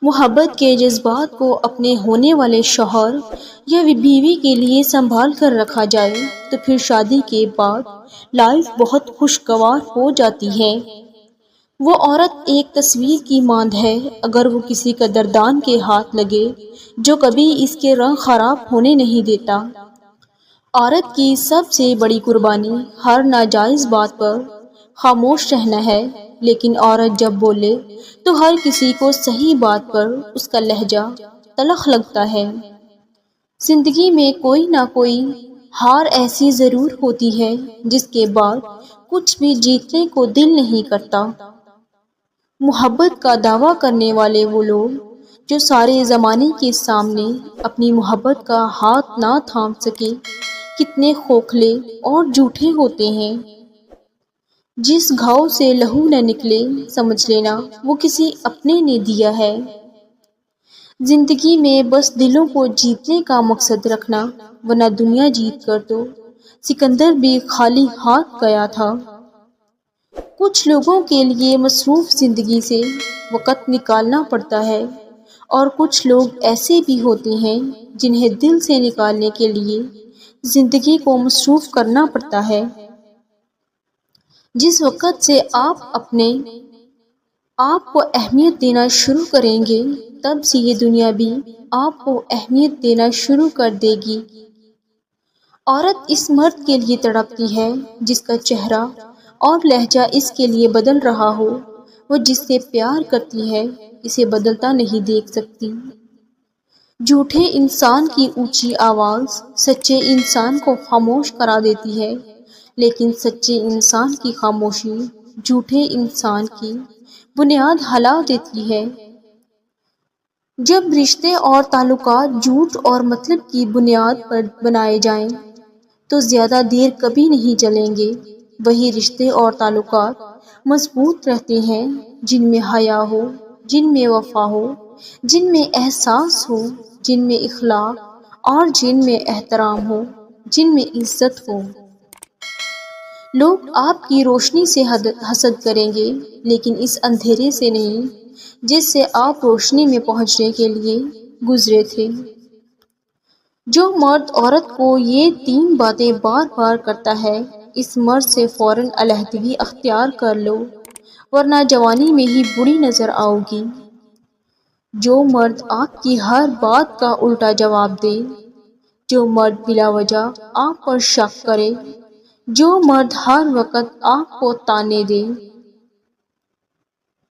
محبت کے جذبات کو اپنے ہونے والے شوہر یا بیوی کے لیے سنبھال کر رکھا جائے تو پھر شادی کے بعد لائف بہت خوشگوار ہو جاتی ہے۔ وہ عورت ایک تصویر کی ماند ہے، اگر وہ کسی قدردان کے ہاتھ لگے جو کبھی اس کے رنگ خراب ہونے نہیں دیتا۔ عورت کی سب سے بڑی قربانی ہر ناجائز بات پر خاموش رہنا ہے، لیکن عورت جب بولے تو ہر کسی کو صحیح بات پر اس کا لہجہ تلخ لگتا ہے۔ زندگی میں کوئی نہ کوئی ہار ایسی ضرور ہوتی ہے جس کے بعد کچھ بھی جیتنے کو دل نہیں کرتا۔ محبت کا دعویٰ کرنے والے وہ لوگ جو سارے زمانے کے سامنے اپنی محبت کا ہاتھ نہ تھام سکے کتنے کھوکھلے اور جھوٹے ہوتے ہیں۔ جس گھاؤ سے لہو نہ نکلے سمجھ لینا وہ کسی اپنے نے دیا ہے۔ زندگی میں بس دلوں کو جیتنے کا مقصد رکھنا، ورنہ دنیا جیت کر تو سکندر بھی خالی ہاتھ گیا تھا۔ کچھ لوگوں کے لیے مصروف زندگی سے وقت نکالنا پڑتا ہے، اور کچھ لوگ ایسے بھی ہوتے ہیں جنہیں دل سے نکالنے کے لیے زندگی کو مصروف کرنا پڑتا ہے۔ جس وقت سے آپ اپنے آپ کو اہمیت دینا شروع کریں گے تب سے یہ دنیا بھی آپ کو اہمیت دینا شروع کر دے گی۔ عورت اس مرد کے لیے تڑپتی ہے جس کا چہرہ اور لہجہ اس کے لیے بدل رہا ہو۔ وہ جس سے پیار کرتی ہے اسے بدلتا نہیں دیکھ سکتی۔ جھوٹے انسان کی اونچی آواز سچے انسان کو خاموش کرا دیتی ہے، لیکن سچے انسان کی خاموشی جھوٹے انسان کی بنیاد ہلا دیتی ہے۔ جب رشتے اور تعلقات جھوٹ اور مطلب کی بنیاد پر بنائے جائیں تو زیادہ دیر کبھی نہیں چلیں گے۔ وہی رشتے اور تعلقات مضبوط رہتے ہیں جن میں حیا ہو، جن میں وفا ہو، جن میں احساس ہو، جن میں اخلاق اور جن میں احترام ہو، جن میں عزت ہو۔ لوگ آپ کی روشنی سے حسد کریں گے، لیکن اس اندھیرے سے نہیں جس سے آپ روشنی میں پہنچنے کے لیے گزرے تھے۔ جو مرد عورت کو یہ تین باتیں بار بار کرتا ہے، اس مرد سے فوراً علیحدگی اختیار کر لو ورنہ جوانی میں ہی بری نظر آؤ گی۔ جو مرد آپ کی ہر بات کا الٹا جواب دے، جو مرد بلا وجہ آپ پر شک کرے، جو مرد ہر وقت آپ کو تانے دے،